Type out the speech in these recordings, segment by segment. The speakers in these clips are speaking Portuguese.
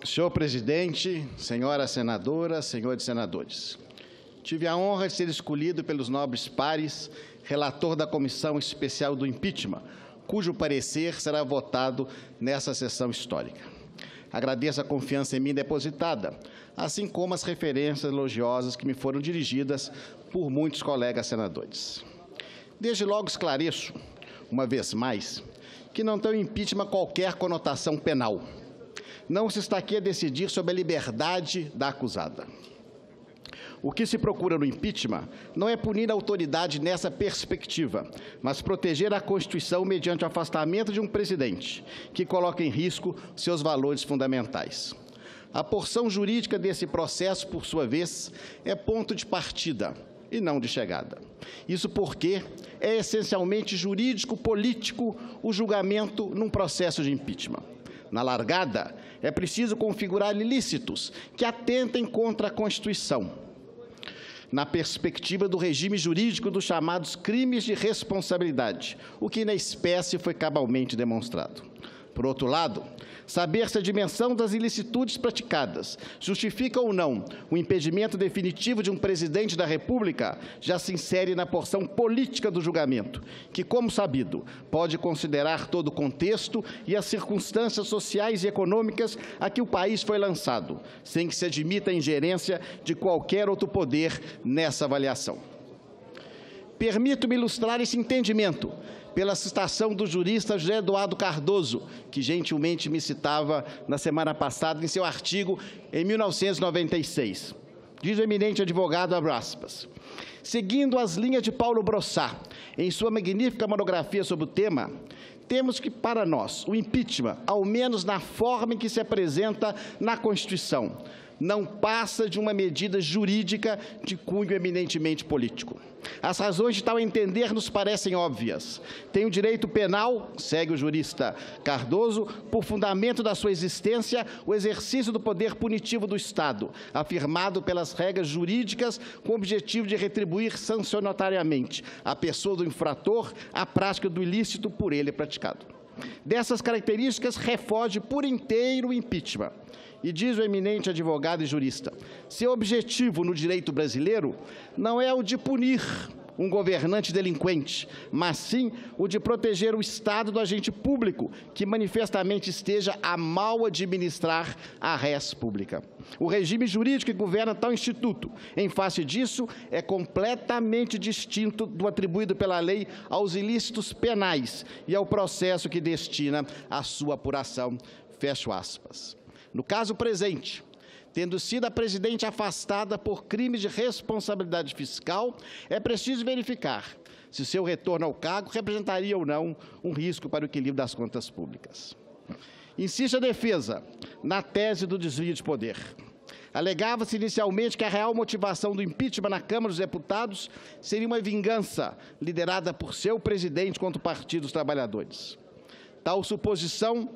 Senhor presidente, senhoras senadoras, senhores senadores, tive a honra de ser escolhido pelos nobres pares relator da Comissão Especial do Impeachment, cujo parecer será votado nessa sessão histórica. Agradeço a confiança em mim depositada, assim como as referências elogiosas que me foram dirigidas por muitos colegas senadores. Desde logo esclareço, uma vez mais, que não tem o impeachment qualquer conotação penal. Não se está aqui a decidir sobre a liberdade da acusada. O que se procura no impeachment não é punir a autoridade nessa perspectiva, mas proteger a Constituição mediante o afastamento de um presidente que coloca em risco seus valores fundamentais. A porção jurídica desse processo, por sua vez, é ponto de partida e não de chegada. Isso porque é essencialmente jurídico-político o julgamento num processo de impeachment. Na largada, é preciso configurar ilícitos que atentem contra a Constituição, na perspectiva do regime jurídico dos chamados crimes de responsabilidade, o que na espécie foi cabalmente demonstrado. Por outro lado, saber se a dimensão das ilicitudes praticadas justifica ou não o impedimento definitivo de um presidente da República já se insere na porção política do julgamento, que, como sabido, pode considerar todo o contexto e as circunstâncias sociais e econômicas a que o país foi lançado, sem que se admita a ingerência de qualquer outro poder nessa avaliação. Permito-me ilustrar esse entendimento pela citação do jurista José Eduardo Cardoso, que gentilmente me citava na semana passada em seu artigo em 1996. Diz o eminente advogado, abre aspas, seguindo as linhas de Paulo Brossat, em sua magnífica monografia sobre o tema, temos que, para nós, o impeachment, ao menos na forma em que se apresenta na Constituição, não passa de uma medida jurídica de cunho eminentemente político. As razões de tal entender nos parecem óbvias. Tem o direito penal, segue o jurista Cardoso, por fundamento da sua existência, o exercício do poder punitivo do Estado, afirmado pelas regras jurídicas com o objetivo de retribuir sancionatariamente à pessoa do infrator a prática do ilícito por ele praticado. Dessas características, refoge por inteiro o impeachment. E diz o eminente advogado e jurista, seu objetivo no direito brasileiro não é o de punir um governante delinquente, mas sim o de proteger o Estado do agente público que manifestamente esteja a mal administrar a res pública. O regime jurídico que governa tal instituto, em face disso, é completamente distinto do atribuído pela lei aos ilícitos penais e ao processo que destina a sua apuração. Fecho aspas. No caso presente, tendo sido a presidente afastada por crimes de responsabilidade fiscal, é preciso verificar se seu retorno ao cargo representaria ou não um risco para o equilíbrio das contas públicas. Insiste a defesa na tese do desvio de poder. Alegava-se inicialmente que a real motivação do impeachment na Câmara dos Deputados seria uma vingança liderada por seu presidente contra o Partido dos Trabalhadores. Tal suposição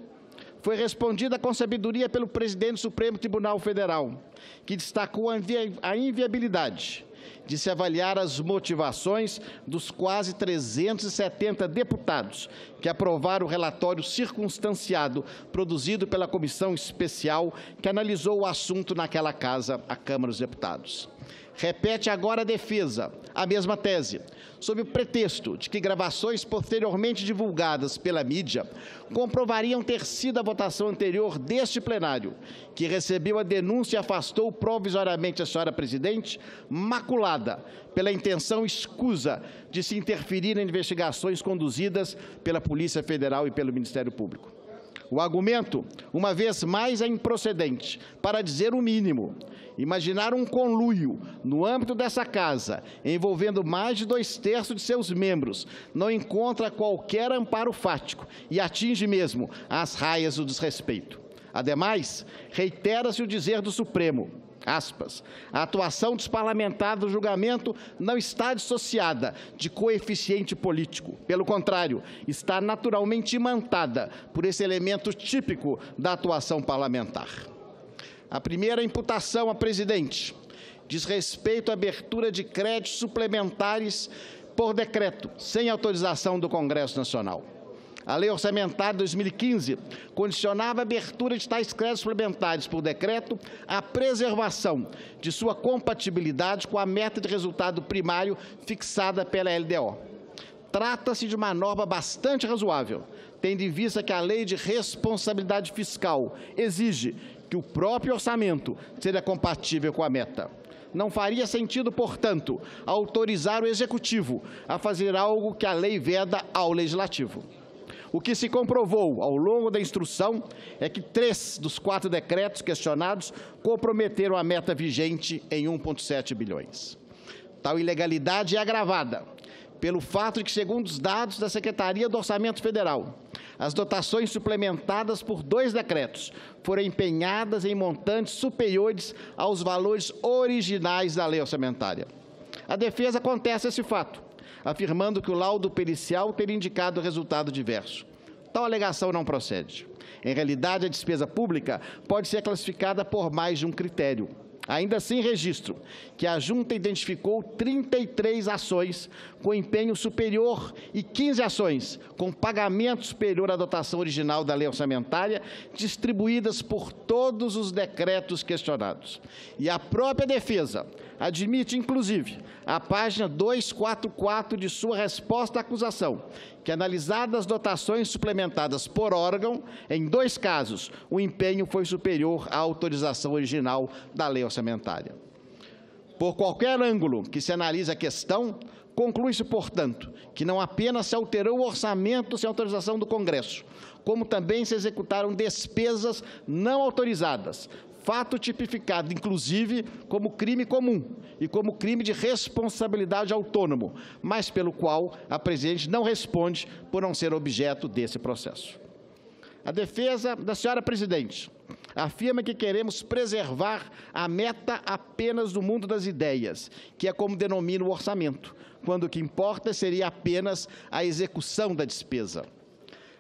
foi respondida com sabedoria pelo presidente do Supremo Tribunal Federal, que destacou a inviabilidade de se avaliar as motivações dos quase 370 deputados que aprovaram o relatório circunstanciado produzido pela Comissão Especial que analisou o assunto naquela casa, a Câmara dos Deputados. Repete agora a defesa, a mesma tese, sob o pretexto de que gravações posteriormente divulgadas pela mídia comprovariam ter sido a votação anterior deste plenário, que recebeu a denúncia e afastou provisoriamente a senhora presidente, maculada pela intenção escusa de se interferir em investigações conduzidas pela Polícia Federal e pelo Ministério Público. O argumento, uma vez mais, é improcedente, para dizer o mínimo. Imaginar um conluio no âmbito dessa casa, envolvendo mais de 2/3 de seus membros, não encontra qualquer amparo fático e atinge mesmo as raias do desrespeito. Ademais, reitera-se o dizer do Supremo, aspas, a atuação dos parlamentares do julgamento não está dissociada de coeficiente político. Pelo contrário, está naturalmente imantada por esse elemento típico da atuação parlamentar. A primeira imputação à presidente diz respeito à abertura de créditos suplementares por decreto, sem autorização do Congresso Nacional. A Lei Orçamentária de 2015 condicionava a abertura de tais créditos suplementares por decreto à preservação de sua compatibilidade com a meta de resultado primário fixada pela LDO. Trata-se de uma norma bastante razoável, tendo em vista que a Lei de Responsabilidade Fiscal exige que o próprio orçamento seja compatível com a meta. Não faria sentido, portanto, autorizar o Executivo a fazer algo que a lei veda ao Legislativo. O que se comprovou ao longo da instrução é que 3 dos 4 decretos questionados comprometeram a meta vigente em 1,7 bilhões. Tal ilegalidade é agravada pelo fato de que, segundo os dados da Secretaria do Orçamento Federal, as dotações suplementadas por 2 decretos foram empenhadas em montantes superiores aos valores originais da lei orçamentária. A defesa contesta esse fato, afirmando que o laudo pericial teria indicado resultado diverso. Tal alegação não procede. Em realidade, a despesa pública pode ser classificada por mais de um critério. Ainda assim, registro que a Junta identificou 33 ações com empenho superior e 15 ações com pagamento superior à dotação original da lei orçamentária, distribuídas por todos os decretos questionados. E a própria defesa admite, inclusive, a página 244 de sua resposta à acusação, que, analisadas as dotações suplementadas por órgão, em 2 casos, o empenho foi superior à autorização original da lei orçamentária. Por qualquer ângulo que se analise a questão, conclui-se, portanto, que não apenas se alterou o orçamento sem autorização do Congresso, como também se executaram despesas não autorizadas, fato tipificado, inclusive, como crime comum e como crime de responsabilidade autônomo, mas pelo qual a presidente não responde por não ser objeto desse processo. A defesa da senhora presidente afirma que queremos preservar a meta apenas do mundo das ideias, que é como denomina o orçamento, quando o que importa seria apenas a execução da despesa.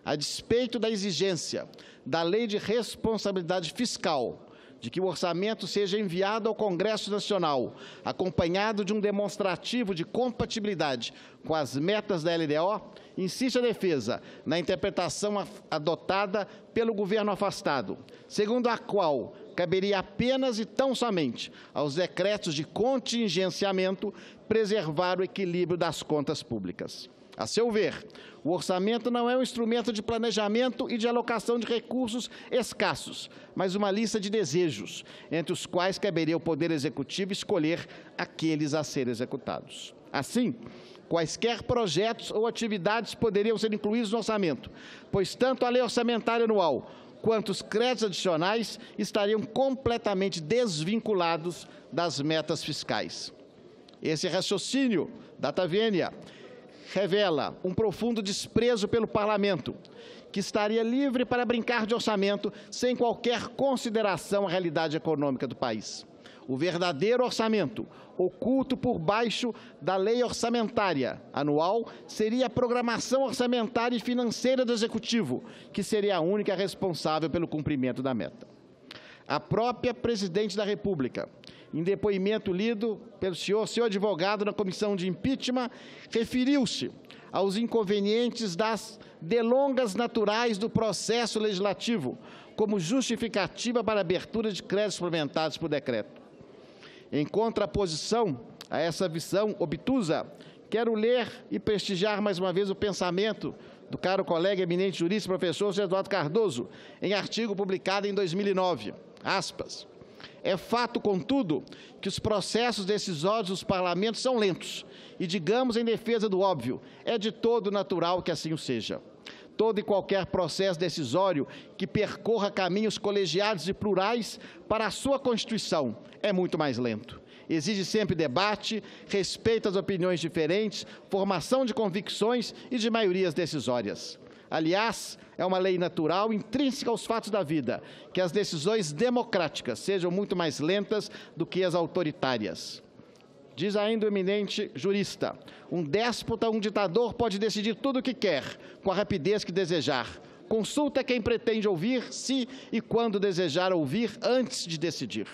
A despeito da exigência da Lei de Responsabilidade Fiscal, de que o orçamento seja enviado ao Congresso Nacional, acompanhado de um demonstrativo de compatibilidade com as metas da LDO, insiste a defesa na interpretação adotada pelo governo afastado, segundo a qual caberia apenas e tão somente aos decretos de contingenciamento preservar o equilíbrio das contas públicas. A seu ver, o orçamento não é um instrumento de planejamento e de alocação de recursos escassos, mas uma lista de desejos, entre os quais caberia ao Poder Executivo escolher aqueles a serem executados. Assim, quaisquer projetos ou atividades poderiam ser incluídos no orçamento, pois tanto a lei orçamentária anual quanto os créditos adicionais estariam completamente desvinculados das metas fiscais. Esse raciocínio, data vênia, revela um profundo desprezo pelo Parlamento, que estaria livre para brincar de orçamento sem qualquer consideração à realidade econômica do país. O verdadeiro orçamento, oculto por baixo da lei orçamentária anual, seria a programação orçamentária e financeira do Executivo, que seria a única responsável pelo cumprimento da meta. A própria Presidente da República, em depoimento lido pelo senhor advogado na Comissão de Impeachment, referiu-se aos inconvenientes das delongas naturais do processo legislativo como justificativa para a abertura de créditos suplementares por decreto. Em contraposição a essa visão obtusa, quero ler e prestigiar mais uma vez o pensamento do caro colega eminente jurista professor Eduardo Cardoso, em artigo publicado em 2009. Aspas. É fato, contudo, que os processos decisórios dos parlamentos são lentos e, digamos em defesa do óbvio, é de todo natural que assim o seja. Todo e qualquer processo decisório que percorra caminhos colegiados e plurais para a sua constituição é muito mais lento. Exige sempre debate, respeito às opiniões diferentes, formação de convicções e de maiorias decisórias. Aliás, é uma lei natural, intrínseca aos fatos da vida, que as decisões democráticas sejam muito mais lentas do que as autoritárias. Diz ainda o eminente jurista, um déspota, um ditador pode decidir tudo o que quer, com a rapidez que desejar. Consulta quem pretende ouvir, se e quando desejar ouvir, antes de decidir.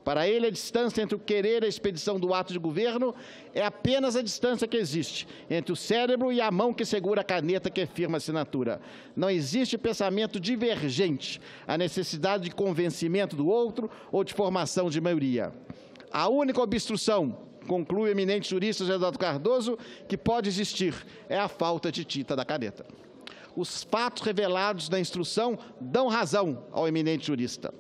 Para ele, a distância entre o querer e a expedição do ato de governo é apenas a distância que existe entre o cérebro e a mão que segura a caneta que firma a assinatura. Não existe pensamento divergente, a necessidade de convencimento do outro ou de formação de maioria. A única obstrução, conclui o eminente jurista José Eduardo Cardoso, que pode existir é a falta de tinta da caneta. Os fatos revelados na instrução dão razão ao eminente jurista.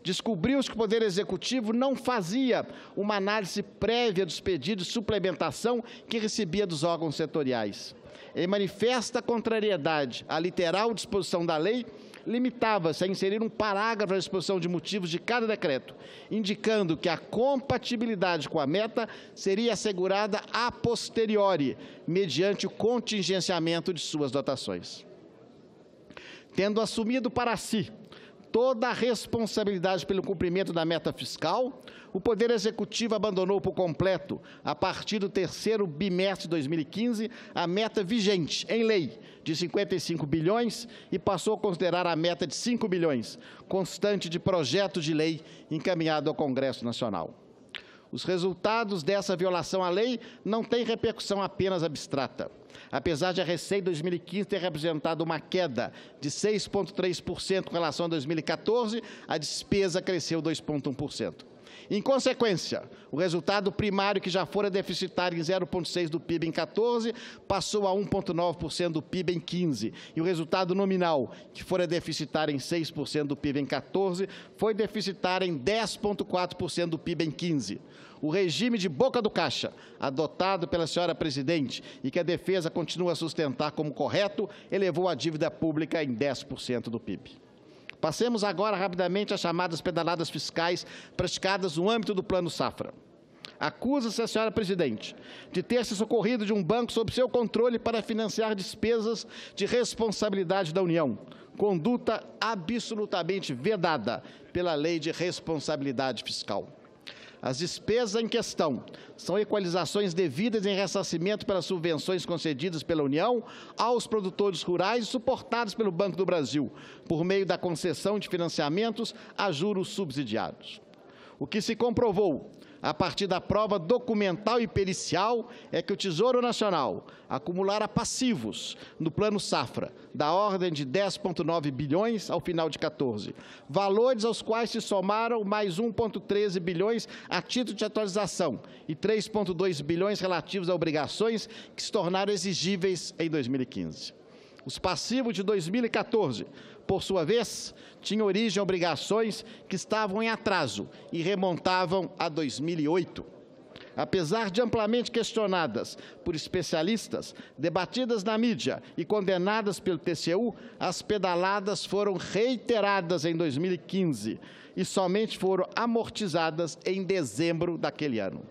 Descobriu-se que o Poder Executivo não fazia uma análise prévia dos pedidos de suplementação que recebia dos órgãos setoriais. Em manifesta contrariedade à literal disposição da lei, limitava-se a inserir um parágrafo à exposição de motivos de cada decreto, indicando que a compatibilidade com a meta seria assegurada a posteriori, mediante o contingenciamento de suas dotações. Tendo assumido para si toda a responsabilidade pelo cumprimento da meta fiscal, o Poder Executivo abandonou por completo, a partir do terceiro bimestre de 2015, a meta vigente, em lei, de 55 bilhões e passou a considerar a meta de 5 bilhões, constante de projeto de lei encaminhado ao Congresso Nacional. Os resultados dessa violação à lei não têm repercussão apenas abstrata. Apesar de a receita de 2015 ter representado uma queda de 6,3% com relação a 2014, a despesa cresceu 2,1%. Em consequência, o resultado primário, que já fora deficitário em 0,6% do PIB em 14, passou a 1,9% do PIB em 15. E o resultado nominal, que fora deficitário em 6% do PIB em 14, foi deficitário em 10,4% do PIB em 15. O regime de boca do caixa, adotado pela senhora presidente e que a defesa continua a sustentar como correto, elevou a dívida pública em 10% do PIB. Passemos agora rapidamente às chamadas pedaladas fiscais praticadas no âmbito do Plano Safra. Acusa-se a senhora presidente de ter se socorrido de um banco sob seu controle para financiar despesas de responsabilidade da União, conduta absolutamente vedada pela Lei de Responsabilidade Fiscal. As despesas em questão são equalizações devidas em ressarcimento pelas subvenções concedidas pela União aos produtores rurais e suportadas pelo Banco do Brasil, por meio da concessão de financiamentos a juros subsidiados. O que se comprovou, a partir da prova documental e pericial, é que o Tesouro Nacional acumulara passivos no Plano Safra, da ordem de 10,9 bilhões ao final de 14, valores aos quais se somaram mais 1,13 bilhões a título de atualização e 3,2 bilhões relativos a obrigações que se tornaram exigíveis em 2015. Os passivos de 2014, por sua vez, tinham origem em obrigações que estavam em atraso e remontavam a 2008. Apesar de amplamente questionadas por especialistas, debatidas na mídia e condenadas pelo TCU, as pedaladas foram reiteradas em 2015 e somente foram amortizadas em dezembro daquele ano.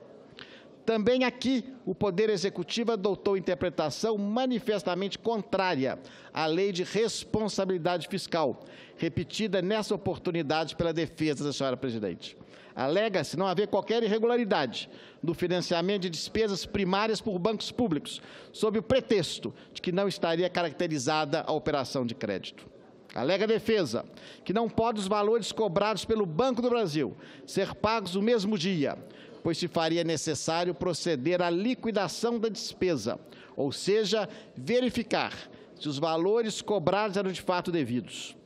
Também aqui, o Poder Executivo adotou interpretação manifestamente contrária à Lei de Responsabilidade Fiscal, repetida nessa oportunidade pela defesa da senhora presidente. Alega-se não haver qualquer irregularidade no financiamento de despesas primárias por bancos públicos, sob o pretexto de que não estaria caracterizada a operação de crédito. Alega a defesa que não podem os valores cobrados pelo Banco do Brasil ser pagos no mesmo dia, pois se faria necessário proceder à liquidação da despesa, ou seja, verificar se os valores cobrados eram de fato devidos.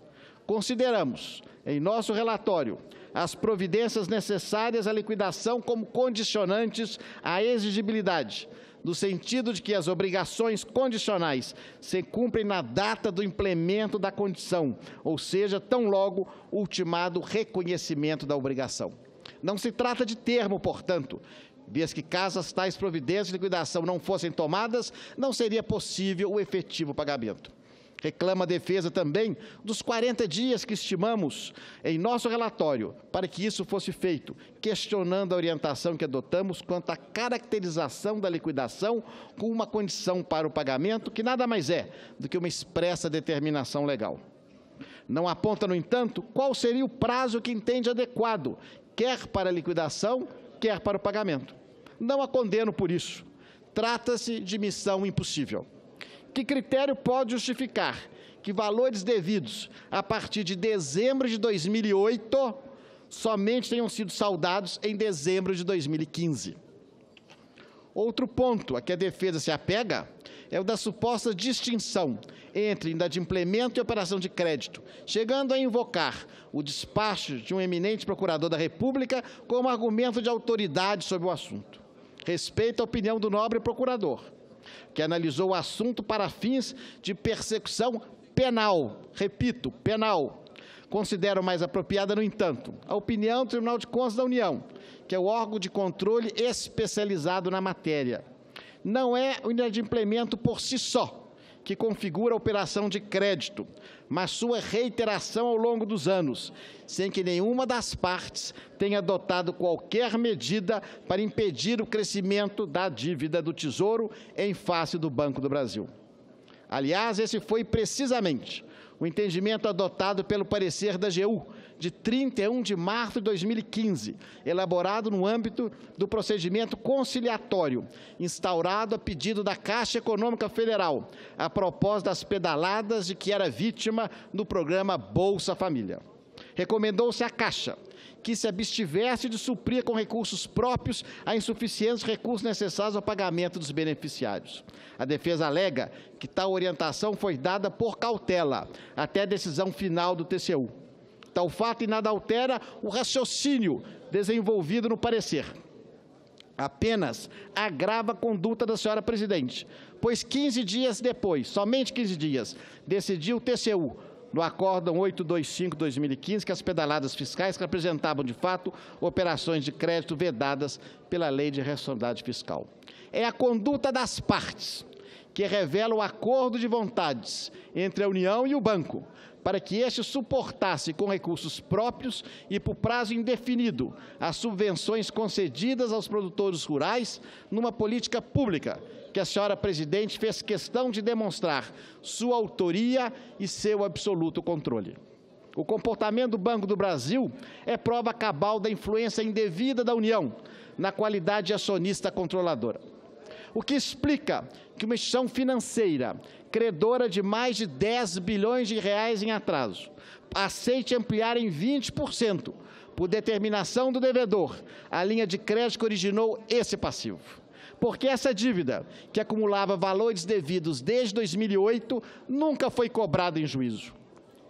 Consideramos, em nosso relatório, as providências necessárias à liquidação como condicionantes à exigibilidade, no sentido de que as obrigações condicionais se cumprem na data do implemento da condição, ou seja, tão logo ultimado o reconhecimento da obrigação. Não se trata de termo, portanto, visto que caso as tais providências de liquidação não fossem tomadas, não seria possível o efetivo pagamento. Reclama a defesa também dos 40 dias que estimamos em nosso relatório para que isso fosse feito, questionando a orientação que adotamos quanto à caracterização da liquidação com uma condição para o pagamento, que nada mais é do que uma expressa determinação legal. Não aponta, no entanto, qual seria o prazo que entende adequado, quer para a liquidação, quer para o pagamento. Não a condeno por isso. Trata-se de missão impossível. Que critério pode justificar que valores devidos a partir de dezembro de 2008 somente tenham sido saldados em dezembro de 2015. Outro ponto a que a defesa se apega é o da suposta distinção entre inadimplemento e operação de crédito, chegando a invocar o despacho de um eminente procurador da República como argumento de autoridade sobre o assunto. Respeito a opinião do nobre procurador, que analisou o assunto para fins de persecução penal, repito, penal. Considero mais apropriada, no entanto, a opinião do Tribunal de Contas da União, que é o órgão de controle especializado na matéria. Não é o inadimplemento por si só que configura a operação de crédito, mas sua reiteração ao longo dos anos, sem que nenhuma das partes tenha adotado qualquer medida para impedir o crescimento da dívida do Tesouro em face do Banco do Brasil. Aliás, esse foi precisamente o entendimento adotado pelo parecer da AGU, de 31 de março de 2015, elaborado no âmbito do procedimento conciliatório, instaurado a pedido da Caixa Econômica Federal, a propósito das pedaladas de que era vítima no programa Bolsa Família. Recomendou-se à Caixa que se abstivesse de suprir com recursos próprios a insuficientes recursos necessários ao pagamento dos beneficiários. A defesa alega que tal orientação foi dada por cautela, até a decisão final do TCU. Tal fato inadultera o raciocínio desenvolvido no parecer. Apenas agrava a conduta da senhora presidente, pois 15 dias depois, somente 15 dias, decidiu o TCU, no Acórdão 825/2015, que as pedaladas fiscais representavam, de fato, operações de crédito vedadas pela Lei de Responsabilidade Fiscal. É a conduta das partes que revela o acordo de vontades entre a União e o banco, para que este suportasse com recursos próprios e por prazo indefinido as subvenções concedidas aos produtores rurais numa política pública que a senhora presidente fez questão de demonstrar sua autoria e seu absoluto controle. O comportamento do Banco do Brasil é prova cabal da influência indevida da União na qualidade de acionista controladora. O que explica que uma instituição financeira, credora de mais de 10 bilhões de reais em atraso, aceite ampliar em 20%, por determinação do devedor, a linha de crédito que originou esse passivo. Porque essa dívida, que acumulava valores devidos desde 2008, nunca foi cobrada em juízo.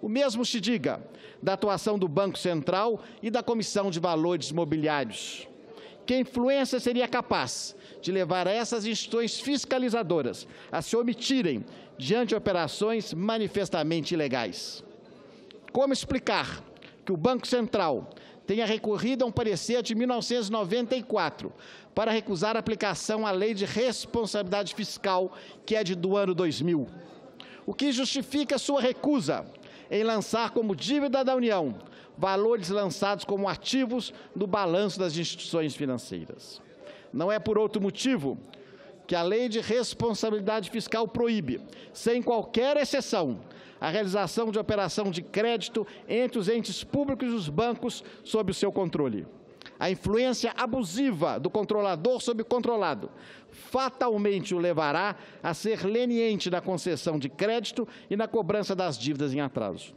O mesmo se diga da atuação do Banco Central e da Comissão de Valores Mobiliários. Que influência seria capaz de levar essas instituições fiscalizadoras a se omitirem diante de operações manifestamente ilegais? Como explicar que o Banco Central tenha recorrido a um parecer de 1994 para recusar a aplicação à Lei de Responsabilidade Fiscal, que é do ano 2000? O que justifica sua recusa em lançar como dívida da União valores lançados como ativos no balanço das instituições financeiras? Não é por outro motivo que a Lei de Responsabilidade Fiscal proíbe, sem qualquer exceção, a realização de operação de crédito entre os entes públicos e os bancos sob o seu controle. A influência abusiva do controlador sobre o controlado fatalmente o levará a ser leniente na concessão de crédito e na cobrança das dívidas em atraso.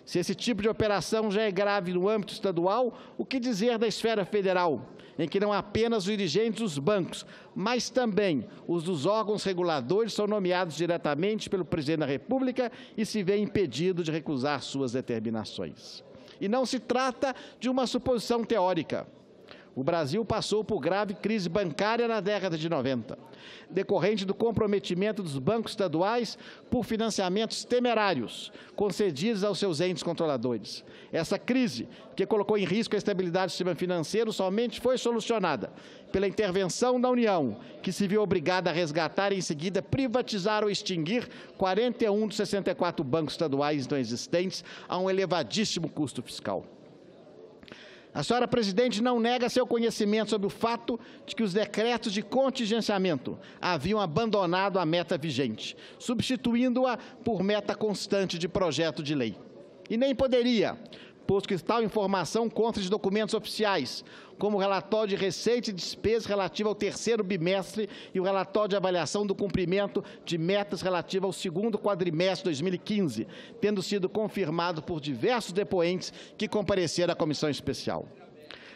Se esse tipo de operação já é grave no âmbito estadual, o que dizer da esfera federal, em que não apenas os dirigentes dos bancos, mas também os dos órgãos reguladores são nomeados diretamente pelo presidente da República e se vê impedido de recusar suas determinações. E não se trata de uma suposição teórica. O Brasil passou por grave crise bancária na década de 90, decorrente do comprometimento dos bancos estaduais por financiamentos temerários concedidos aos seus entes controladores. Essa crise, que colocou em risco a estabilidade do sistema financeiro, somente foi solucionada pela intervenção da União, que se viu obrigada a resgatar e, em seguida, privatizar ou extinguir 41 dos 64 bancos estaduais então existentes a um elevadíssimo custo fiscal. A senhora presidente não nega seu conhecimento sobre o fato de que os decretos de contingenciamento haviam abandonado a meta vigente, substituindo-a por meta constante de projeto de lei. E nem poderia, posto que tal informação consta de documentos oficiais, como o relatório de receita e despesas relativo ao terceiro bimestre e o relatório de avaliação do cumprimento de metas relativo ao segundo quadrimestre de 2015, tendo sido confirmado por diversos depoentes que compareceram à comissão especial.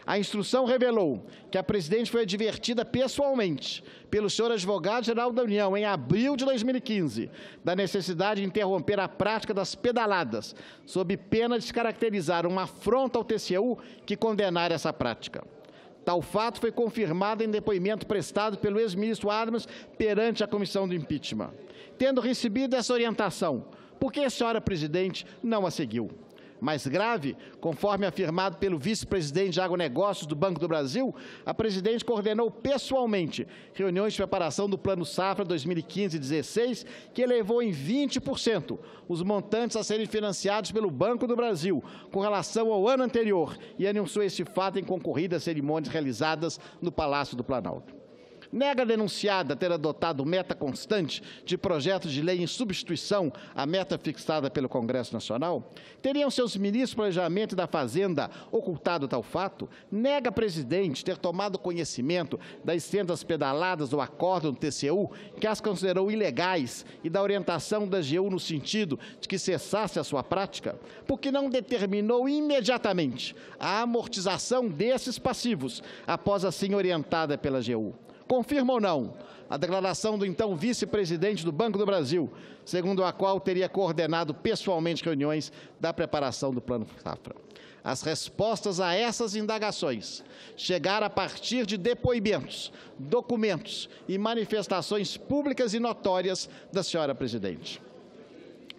A instrução revelou que a presidente foi advertida pessoalmente pelo senhor advogado-geral da União, em abril de 2015, da necessidade de interromper a prática das pedaladas, sob pena de se caracterizar uma afronta ao TCU que condenar essa prática. Tal fato foi confirmado em depoimento prestado pelo ex-ministro Adams perante a comissão do impeachment. Tendo recebido essa orientação, por que a senhora presidente não a seguiu? Mais grave, conforme afirmado pelo vice-presidente de Agronegócios do Banco do Brasil, a presidente coordenou pessoalmente reuniões de preparação do Plano Safra 2015-16, que elevou em 20% os montantes a serem financiados pelo Banco do Brasil, com relação ao ano anterior, e anunciou esse fato em concorridas cerimônias realizadas no Palácio do Planalto. Nega a denunciada ter adotado meta constante de projetos de lei em substituição à meta fixada pelo Congresso Nacional? Teriam seus ministros do Planejamento e da Fazenda ocultado tal fato? Nega a presidente ter tomado conhecimento das sendas pedaladas do acordo do TCU, que as considerou ilegais, e da orientação da AGU no sentido de que cessasse a sua prática? Porque não determinou imediatamente a amortização desses passivos, após assim orientada pela AGU? Confirma ou não a declaração do então vice-presidente do Banco do Brasil, segundo a qual teria coordenado pessoalmente reuniões da preparação do Plano Safra? As respostas a essas indagações chegaram a partir de depoimentos, documentos e manifestações públicas e notórias da senhora presidente.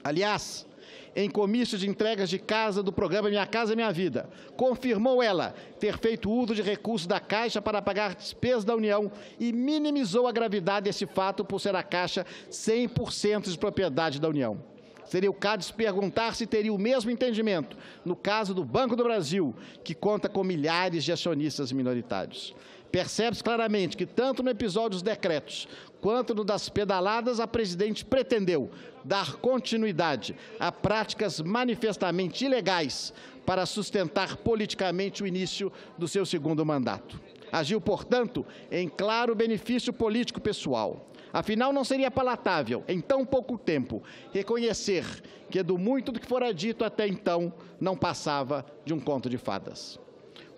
Aliás, em comício de entregas de casa do programa Minha Casa Minha Vida, confirmou ela ter feito uso de recursos da Caixa para pagar despesas da União e minimizou a gravidade desse fato por ser a Caixa 100% de propriedade da União. Seria o caso de se perguntar se teria o mesmo entendimento no caso do Banco do Brasil, que conta com milhares de acionistas minoritários. Percebe-se claramente que, tanto no episódio dos decretos, quanto no das pedaladas, a presidente pretendeu dar continuidade a práticas manifestamente ilegais para sustentar politicamente o início do seu segundo mandato. Agiu, portanto, em claro benefício político pessoal. Afinal, não seria palatável, em tão pouco tempo, reconhecer que do muito do que fora dito até então não passava de um conto de fadas.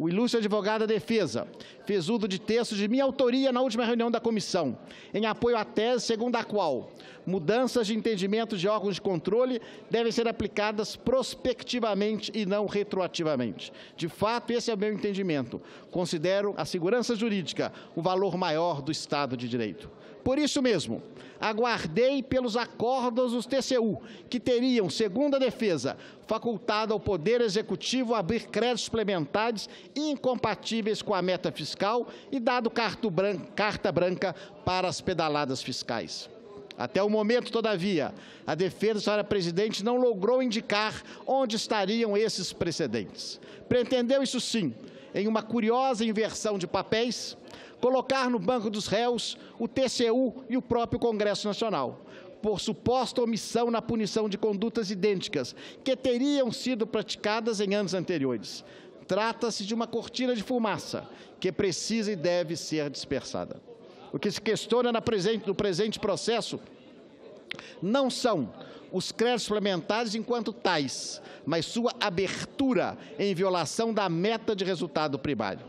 O ilustre advogado da defesa fez uso de textos de minha autoria na última reunião da comissão, em apoio à tese segundo a qual mudanças de entendimento de órgãos de controle devem ser aplicadas prospectivamente e não retroativamente. De fato, esse é o meu entendimento. Considero a segurança jurídica o valor maior do Estado de Direito. Por isso mesmo, aguardei pelos acordos dos TCU, que teriam, segundo a defesa, facultado ao Poder Executivo abrir créditos suplementares incompatíveis com a meta fiscal e dado carta branca para as pedaladas fiscais. Até o momento, todavia, a defesa da senhora presidente não logrou indicar onde estariam esses precedentes. Pretendeu, isso sim, em uma curiosa inversão de papéis, colocar no banco dos réus o TCU e o próprio Congresso Nacional, por suposta omissão na punição de condutas idênticas que teriam sido praticadas em anos anteriores. Trata-se de uma cortina de fumaça que precisa e deve ser dispersada. O que se questiona no presente processo não são os créditos suplementares enquanto tais, mas sua abertura em violação da meta de resultado primário.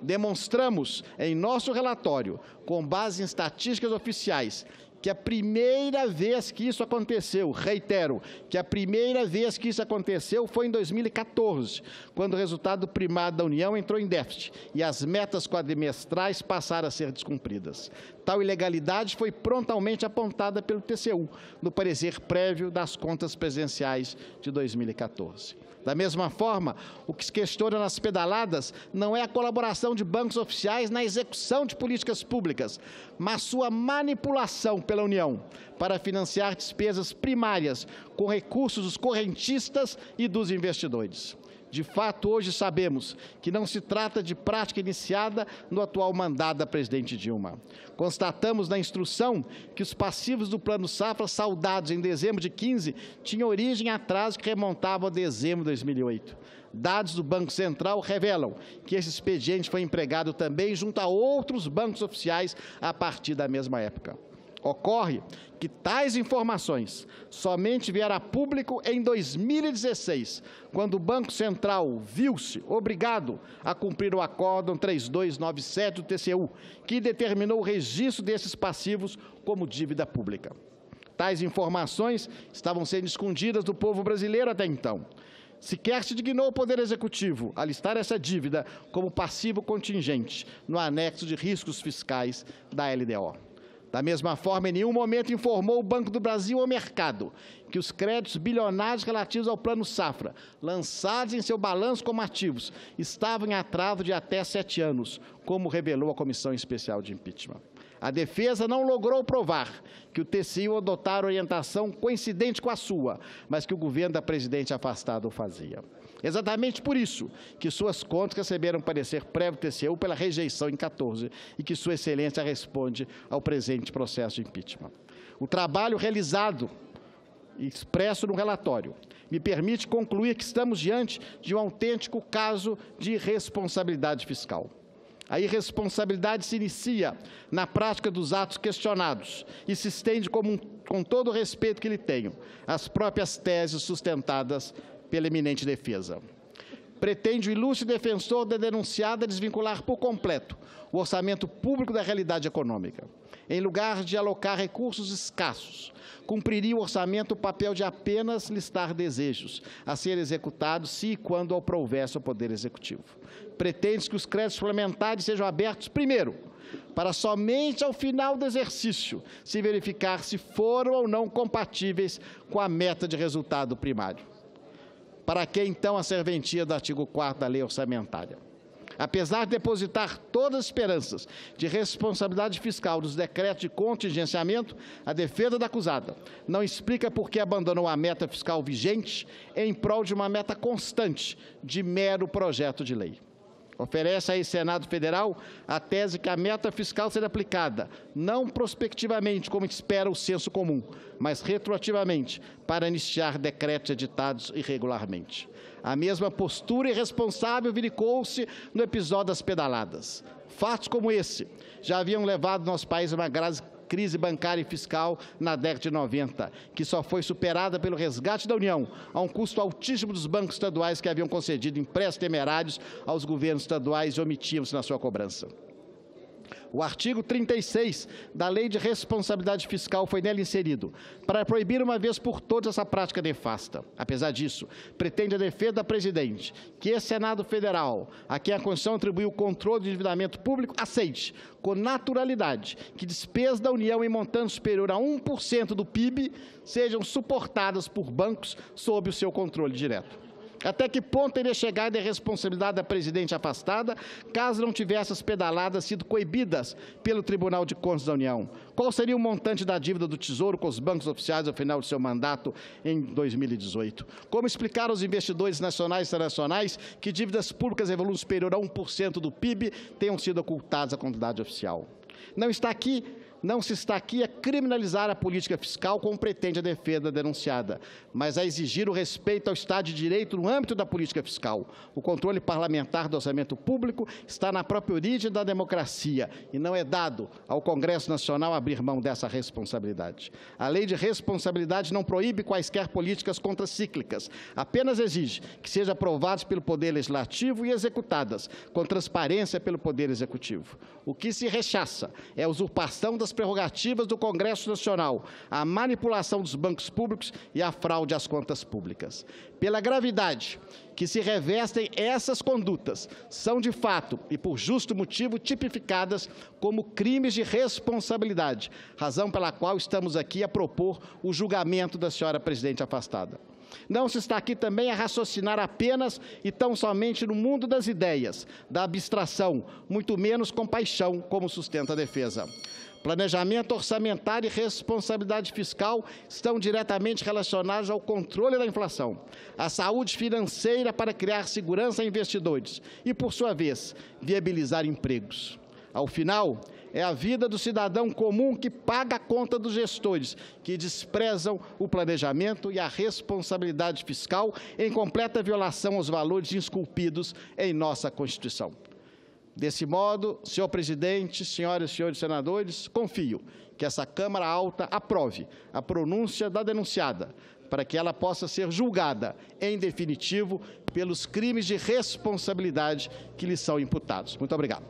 Demonstramos em nosso relatório, com base em estatísticas oficiais, que a primeira vez que isso aconteceu, reitero, que a primeira vez que isso aconteceu foi em 2014, quando o resultado primário da União entrou em déficit e as metas quadrimestrais passaram a ser descumpridas. Tal ilegalidade foi prontamente apontada pelo TCU, no parecer prévio das contas presidenciais de 2014. Da mesma forma, o que se questiona nas pedaladas não é a colaboração de bancos oficiais na execução de políticas públicas, mas sua manipulação pela União para financiar despesas primárias com recursos dos correntistas e dos investidores. De fato, hoje sabemos que não se trata de prática iniciada no atual mandato da presidente Dilma. Constatamos na instrução que os passivos do Plano Safra, saldados em dezembro de 15, tinham origem em atraso que remontavam a dezembro de 2008. Dados do Banco Central revelam que esse expediente foi empregado também junto a outros bancos oficiais a partir da mesma época. Ocorre que tais informações somente vieram a público em 2016, quando o Banco Central viu-se obrigado a cumprir o Acórdão 3297 do TCU, que determinou o registro desses passivos como dívida pública. Tais informações estavam sendo escondidas do povo brasileiro até então. Sequer se dignou o Poder Executivo a listar essa dívida como passivo contingente no anexo de riscos fiscais da LDO. Da mesma forma, em nenhum momento informou o Banco do Brasil ao mercado que os créditos bilionários relativos ao Plano Safra, lançados em seu balanço como ativos, estavam em atraso de até 7 anos, como revelou a Comissão Especial de Impeachment. A defesa não logrou provar que o TCU adotara orientação coincidente com a sua, mas que o governo da presidente afastada o fazia. Exatamente por isso que suas contas receberam parecer prévio TCU pela rejeição em 14 e que Sua Excelência responde ao presente processo de impeachment. O trabalho realizado e expresso no relatório me permite concluir que estamos diante de um autêntico caso de irresponsabilidade fiscal. A irresponsabilidade se inicia na prática dos atos questionados e se estende, com todo o respeito que lhe tenho, às próprias teses sustentadas pela eminente defesa. Pretende o ilustre defensor da denunciada desvincular por completo o orçamento público da realidade econômica. Em lugar de alocar recursos escassos, cumpriria o orçamento o papel de apenas listar desejos a ser executados se e quando aprovesse o Poder Executivo. Pretende que os créditos suplementares sejam abertos, primeiro, para somente ao final do exercício se verificar se foram ou não compatíveis com a meta de resultado primário. Para que, então, a serventia do artigo 4º da Lei Orçamentária? Apesar de depositar todas as esperanças de responsabilidade fiscal dos decretos de contingenciamento, a defesa da acusada não explica por que abandonou a meta fiscal vigente em prol de uma meta constante de mero projeto de lei. Oferece aí Senado Federal a tese que a meta fiscal será aplicada, não prospectivamente, como espera o senso comum, mas retroativamente, para iniciar decretos editados irregularmente. A mesma postura irresponsável verificou-se no episódio das pedaladas. Fatos como esse já haviam levado nosso país a uma grave crise bancária e fiscal na década de 90, que só foi superada pelo resgate da União, a um custo altíssimo dos bancos estaduais que haviam concedido empréstimos temerários aos governos estaduais e omitiam-se na sua cobrança. O artigo 36 da Lei de Responsabilidade Fiscal foi nela inserido para proibir uma vez por todas essa prática nefasta. Apesar disso, pretende a defesa da presidente que esse Senado Federal, a quem a Constituição atribuiu o controle do endividamento público, aceite com naturalidade que despesas da União em montante superior a 1% do PIB sejam suportadas por bancos sob o seu controle direto. Até que ponto teria chegado a responsabilidade da presidente afastada, caso não tivesse as pedaladas sido coibidas pelo Tribunal de Contas da União? Qual seria o montante da dívida do Tesouro com os bancos oficiais ao final de seu mandato em 2018? Como explicar aos investidores nacionais e internacionais que dívidas públicas em volume superior a 1% do PIB tenham sido ocultadas à contabilidade oficial? Não se está aqui a criminalizar a política fiscal como pretende a defesa denunciada, mas a exigir o respeito ao Estado de Direito no âmbito da política fiscal. O controle parlamentar do orçamento público está na própria origem da democracia e não é dado ao Congresso Nacional abrir mão dessa responsabilidade. A Lei de Responsabilidade não proíbe quaisquer políticas contracíclicas, apenas exige que sejam aprovadas pelo Poder Legislativo e executadas com transparência pelo Poder Executivo. O que se rechaça é a usurpação das prerrogativas do Congresso Nacional, a manipulação dos bancos públicos e a fraude às contas públicas. Pela gravidade que se revestem essas condutas, são de fato e por justo motivo tipificadas como crimes de responsabilidade, razão pela qual estamos aqui a propor o julgamento da senhora presidente afastada. Não se está aqui também a raciocinar apenas e tão somente no mundo das ideias, da abstração, muito menos com paixão, como sustenta a defesa. Planejamento orçamentário e responsabilidade fiscal estão diretamente relacionados ao controle da inflação, à saúde financeira para criar segurança a investidores e, por sua vez, viabilizar empregos. Ao final, é a vida do cidadão comum que paga a conta dos gestores, que desprezam o planejamento e a responsabilidade fiscal em completa violação aos valores esculpidos em nossa Constituição. Desse modo, senhor presidente, senhoras e senhores senadores, confio que essa Câmara Alta aprove a pronúncia da denunciada, para que ela possa ser julgada, em definitivo, pelos crimes de responsabilidade que lhe são imputados. Muito obrigado.